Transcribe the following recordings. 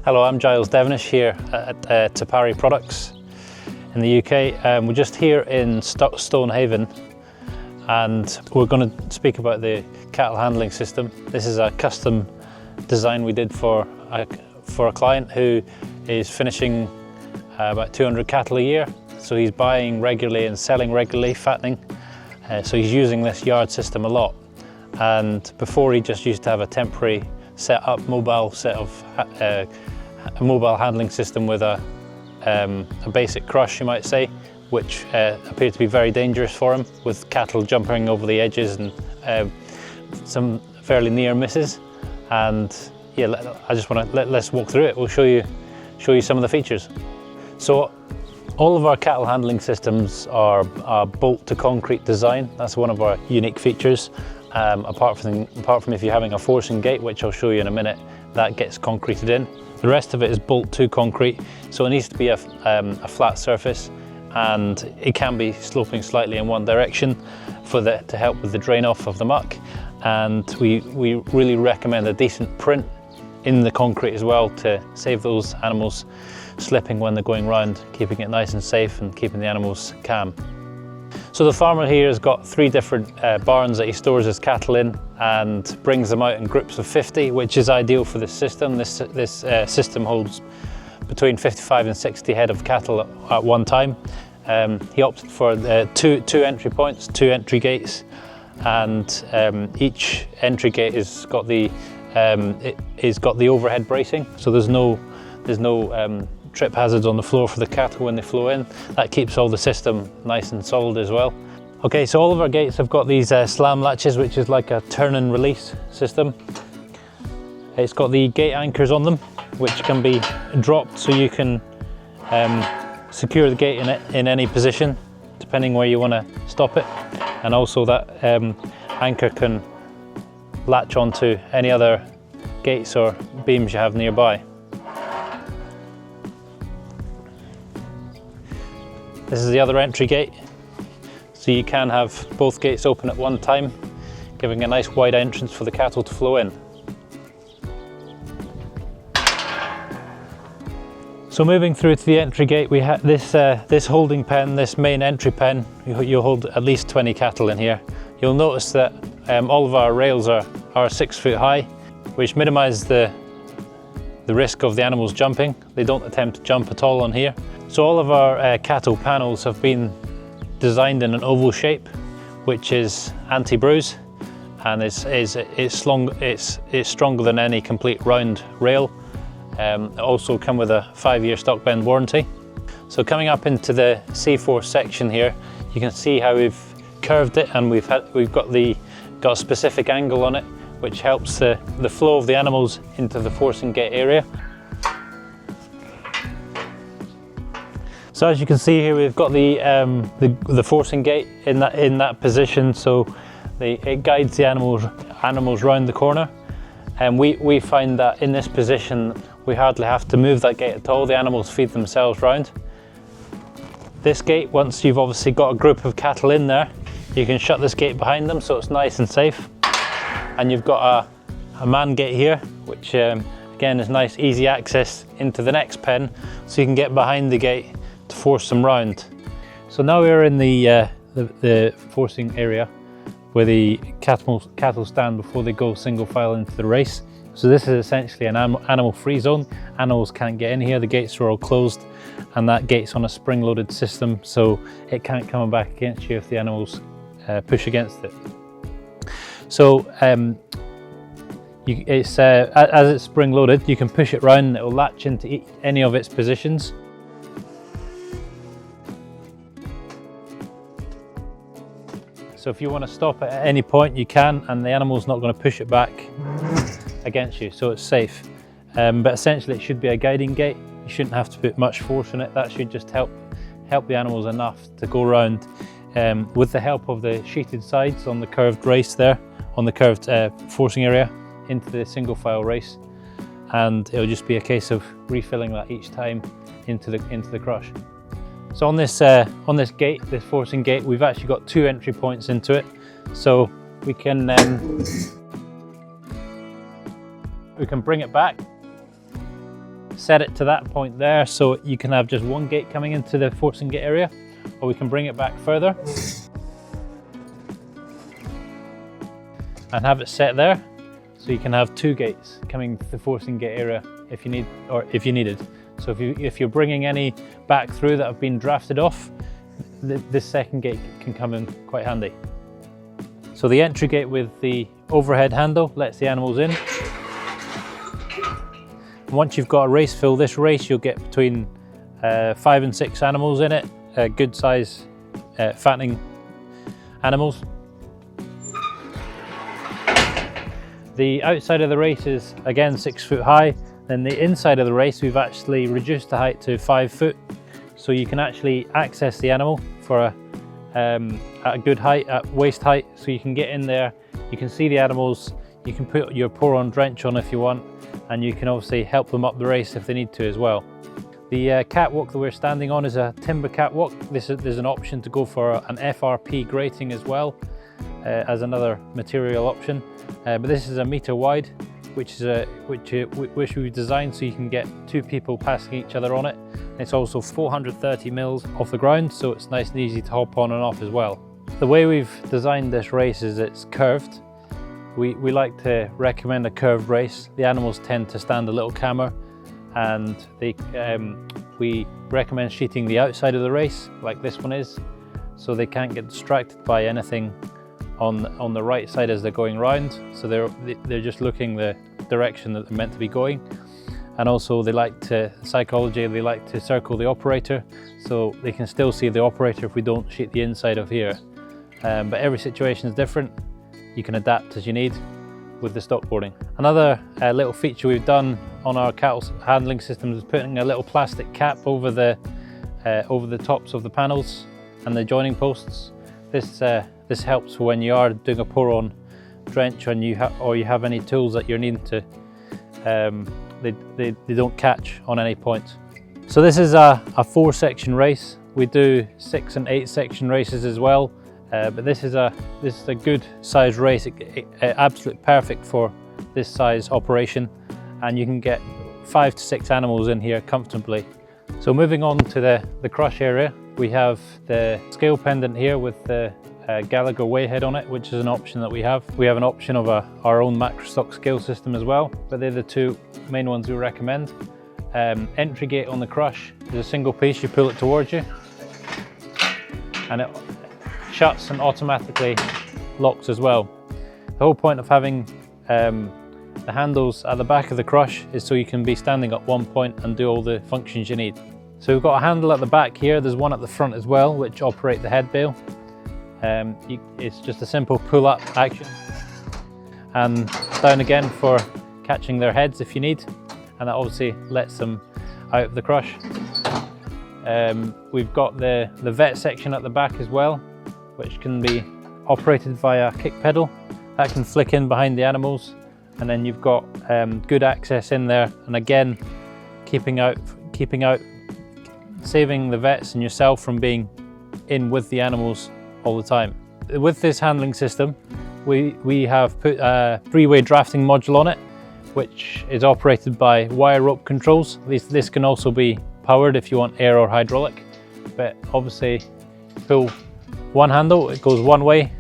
Hello, I'm Giles Devenish here at Pari products in the UK. We're just here in Stonehaven and we're going to speak about the cattle handling system. This is a custom design we did for a client who is finishing about 200 cattle a year. So he's buying regularly and selling regularly, fattening. So he's using this yard system a lot. And before he just used to have a temporary mobile handling system with a basic crush, you might say, which appeared to be very dangerous for him, with cattle jumping over the edges and some fairly near misses. And yeah, I just want to let's walk through it. We'll show you some of the features. So all of our cattle handling systems are bolt to concrete design. That's one of our unique features. Apart from if you're having a forcing gate, which I'll show you in a minute, that gets concreted in. The rest of it is bolt to concrete, so it needs to be a flat surface, and it can be sloping slightly in one direction to help with the drain off of the muck. And we really recommend a decent print in the concrete as well to save those animals slipping when they're going round, keeping it nice and safe and keeping the animals calm. So the farmer here has got 3 different barns that he stores his cattle in and brings them out in groups of 50, which is ideal for this system. This system holds between 55 and 60 head of cattle at one time. He opted for two entry points, 2 entry gates, and each entry gate has got the overhead bracing, so there's no trip hazards on the floor for the cattle when they flow in. That keeps all the system nice and solid as well. Okay, so all of our gates have got these slam latches, which is like a turn and release system. It's got the gate anchors on them, which can be dropped so you can secure the gate in any position, depending where you want to stop it. And also that anchor can latch onto any other gates or beams you have nearby. This is the other entry gate, so you can have both gates open at one time, giving a nice wide entrance for the cattle to flow in. So moving through to the entry gate, we have this holding pen, this main entry pen. You'll hold at least 20 cattle in here. You'll notice that all of our rails are 6 foot high, which minimises the risk of the animals jumping. They don't attempt to jump at all on here. So all of our cattle panels have been designed in an oval shape, which is anti-bruise, and it's stronger than any complete round rail. It also comes with a 5-year stock bend warranty. So coming up into the C4 section here, you can see how we've curved it, and we've got a specific angle on it, which helps the flow of the animals into the forcing gate area. So as you can see here, we've got the forcing gate in that position, so it guides the animals round the corner. And we find that in this position, we hardly have to move that gate at all. The animals feed themselves round. This gate, once you've obviously got a group of cattle in there, you can shut this gate behind them, so it's nice and safe. And you've got a man gate here, which again is nice, easy access into the next pen, so you can get behind the gate to force them round. So now we're in the forcing area where the cattle stand before they go single file into the race. So this is essentially an animal free zone. Animals can't get in here, the gates are all closed, and that gate's on a spring loaded system, so it can't come back against you if the animals push against it. So as it's spring loaded, you can push it round and it will latch into any of its positions. So if you want to stop at any point, you can, and the animal's not going to push it back against you, so it's safe. But essentially it should be a guiding gate. You shouldn't have to put much force in it. That should just help the animals enough to go around with the help of the sheeted sides on the curved race there, on the curved forcing area into the single file race. And it'll just be a case of refilling that each time into the crush. So on this gate, this forcing gate, we've actually got 2 entry points into it. So we can bring it back set it to that point there, so you can have just one gate coming into the forcing gate area, or we can bring it back further and have it set there, so you can have two gates coming to the forcing gate area if you need, or if you needed. So if you're bringing any back through that have been drafted off, this second gate can come in quite handy. So the entry gate with the overhead handle lets the animals in. Once you've got a race fill, this race you'll get between 5 and 6 animals in it, good size fattening animals. The outside of the race is again 6 foot high. Then the inside of the race we've actually reduced the height to 5 foot, so you can actually access the animal for at a good height, at waist height, so you can get in there, you can see the animals, you can put your pour-on drench on if you want, and you can obviously help them up the race if they need to as well. The catwalk that we're standing on is a timber catwalk. There's an option to go for an FRP grating as well, as another material option, but this is a metre wide, which we've designed so you can get 2 people passing each other on it. It's also 430 mils off the ground, so it's nice and easy to hop on and off as well. The way we've designed this race is it's curved. We like to recommend a curved race. The animals tend to stand a little calmer, and we recommend sheeting the outside of the race like this one is, so they can't get distracted by anything on the right side as they're going round, so they're just looking the direction that they're meant to be going. And also they like to circle the operator, so they can still see the operator if we don't sheet the inside of here. But every situation is different. You can adapt as you need with the stock boarding. Another little feature we've done on our cattle handling system is putting a little plastic cap over the tops of the panels and the joining posts. This helps for when you are doing a pour-on drench and you have any tools that you're needing to, they don't catch on any point. So this is a 4-section race. We do 6 and 8 section races as well, but this is a good size race. Absolutely perfect for this size operation, and you can get 5 to 6 animals in here comfortably. So moving on to the crush area, we have the scale pendant here with the Gallagher weighhead on it, which is an option that we have. We have an option of our own macrostock scale system as well, but they're the 2 main ones we recommend. Entry gate on the crush is a single piece. You pull it towards you and it shuts and automatically locks as well. The whole point of having the handles at the back of the crush is so you can be standing at one point and do all the functions you need. So we've got a handle at the back here. There's one at the front as well, which operate the head bale. It's just a simple pull-up action, and down again for catching their heads if you need, and that obviously lets them out of the crush. We've got the vet section at the back as well, which can be operated via kick pedal. That can flick in behind the animals, and then you've got good access in there, and again keeping out, saving the vets and yourself from being in with the animals all the time. With this handling system, we have put a 3-way drafting module on it, which is operated by wire rope controls. This can also be powered if you want air or hydraulic, but obviously pull one handle, it goes one way,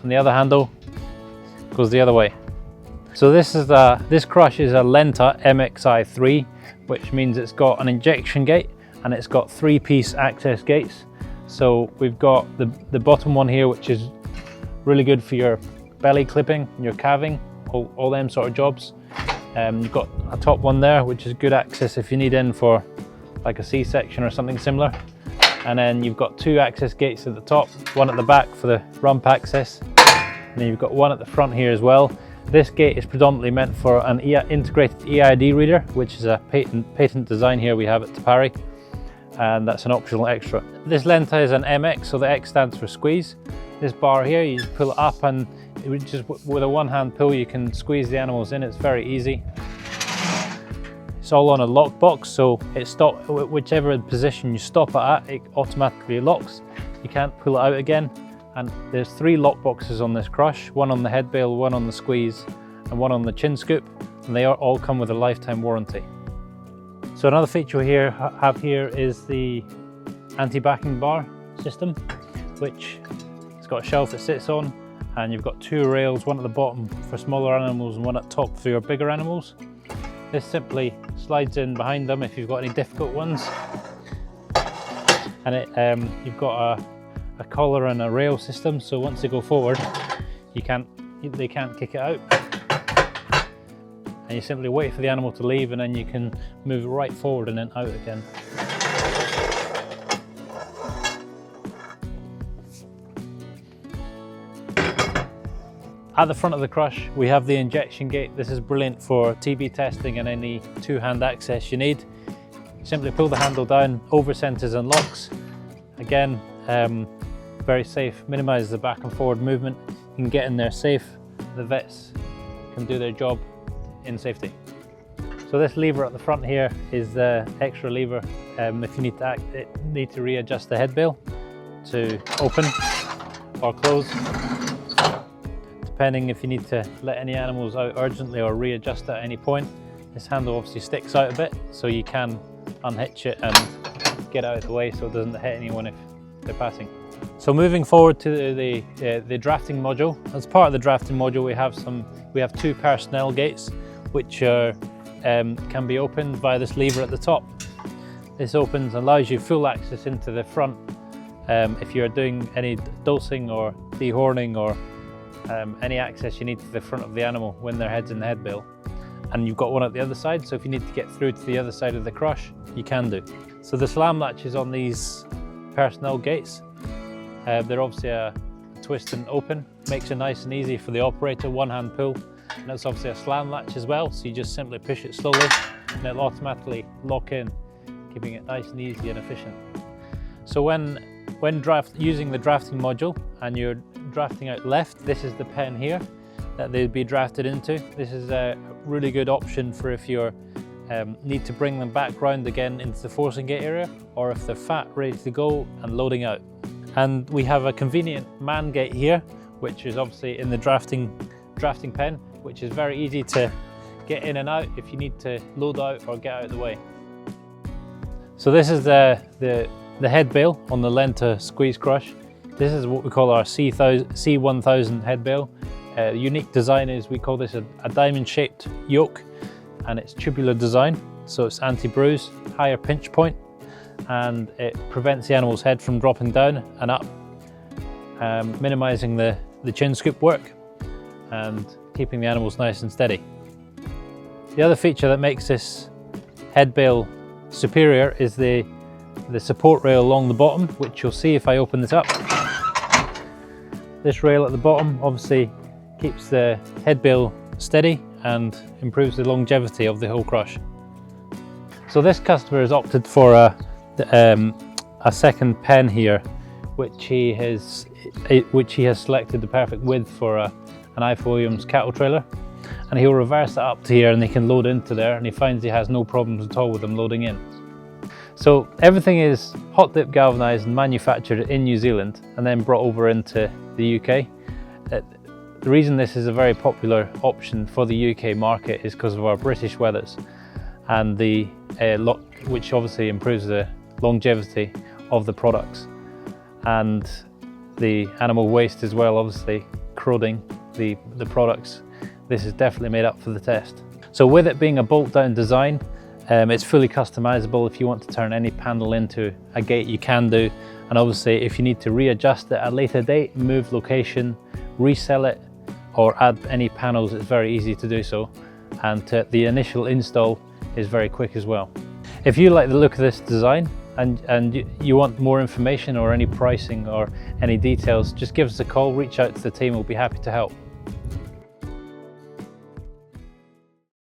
and the other handle goes the other way. So this crush is a Lenta MXI3, which means it's got an injection gate and it's got 3-piece access gates. So we've got the bottom one here, which is really good for your belly clipping, your calving, all them sort of jobs. You've got a top one there, which is good access if you need in for like a C-section or something similar. And then you've got 2 access gates at the top, one at the back for the rump access, and then you've got one at the front here as well. This gate is predominantly meant for an integrated EID reader, which is a patent design here we have at Pari, and that's an optional extra. This Lenta is an MX, so the X stands for squeeze. This bar here, you just pull it up, and just with a one-hand pull you can squeeze the animals in. It's very easy. It's all on a lock box, so whichever position you stop it at, it automatically locks. You can't pull it out again. And there's 3 lock boxes on this crush, one on the head bale, one on the squeeze, and one on the chin scoop, and they all come with a lifetime warranty. So another feature we have here is the anti-backing bar system, which it's got a shelf it sits on, and you've got two rails, one at the bottom for smaller animals and one at top for your bigger animals. This simply slides in behind them if you've got any difficult ones, and you've got a collar and a rail system, so once they go forward, they can't kick it out. And you simply wait for the animal to leave, and then you can move it right forward and then out again. At the front of the crush, we have the injection gate. This is brilliant for TB testing and any two-hand access you need. Simply pull the handle down, over centers and locks. Again, very safe, minimizes the back and forward movement. You can get in there safe. The vets can do their job in safety. So this lever at the front here is the extra lever if you need to readjust the head bail to open or close, depending if you need to let any animals out urgently or readjust at any point. This handle obviously sticks out a bit, so you can unhitch it and get out of the way so it doesn't hit anyone if they're passing. So moving forward to the drafting module. As part of the drafting module, we have two personnel gates, which can be opened via this lever at the top. This opens and allows you full access into the front if you're doing any dosing or dehorning or any access you need to the front of the animal when their head's in the head bail. And you've got one at the other side, so if you need to get through to the other side of the crush, you can do. So the slam latches on these personnel gates, they're obviously a twist and open, makes it nice and easy for the operator, one hand pull. And it's obviously a slam latch as well, so you just simply push it slowly and it'll automatically lock in, keeping it nice and easy and efficient. So when using the drafting module and you're drafting out left, this is the pen here that they'd be drafted into. This is a really good option for if you need to bring them back round again into the forcing gate area, or if they're fat, ready to go and loading out. And we have a convenient man gate here, which is obviously in the drafting pen, which is very easy to get in and out if you need to load out or get out of the way. So this is the head bail on the Lenta Squeeze Crush. This is what we call our C1000 head bail. The unique design is we call this a diamond-shaped yoke, and it's tubular design, so it's anti-bruise, higher pinch point, and it prevents the animal's head from dropping down and up, minimizing the chin scoop work and keeping the animals nice and steady. The other feature that makes this head bail superior is the support rail along the bottom, which you'll see if I open this up. This rail at the bottom obviously keeps the head bail steady and improves the longevity of the whole crush. So this customer has opted for a second pen here, which he has selected the perfect width for an IF Williams cattle trailer, and he'll reverse that up to here and they can load into there, and he finds he has no problems at all with them loading in. So everything is hot dip galvanized and manufactured in New Zealand and then brought over into the UK. The reason this is a very popular option for the UK market is because of our British weathers, and which obviously improves the longevity of the products, and the animal waste as well, obviously corroding the products. This is definitely made up for the test. So with it being a bolt down design, it's fully customizable. If you want to turn any panel into a gate, you can do, and obviously if you need to readjust it at a later date, move location, resell it, or add any panels, it's very easy to do so, and the initial install is very quick as well. If you like the look of this design and you want more information or any pricing or any details, just give us a call, reach out to the team, we'll be happy to help.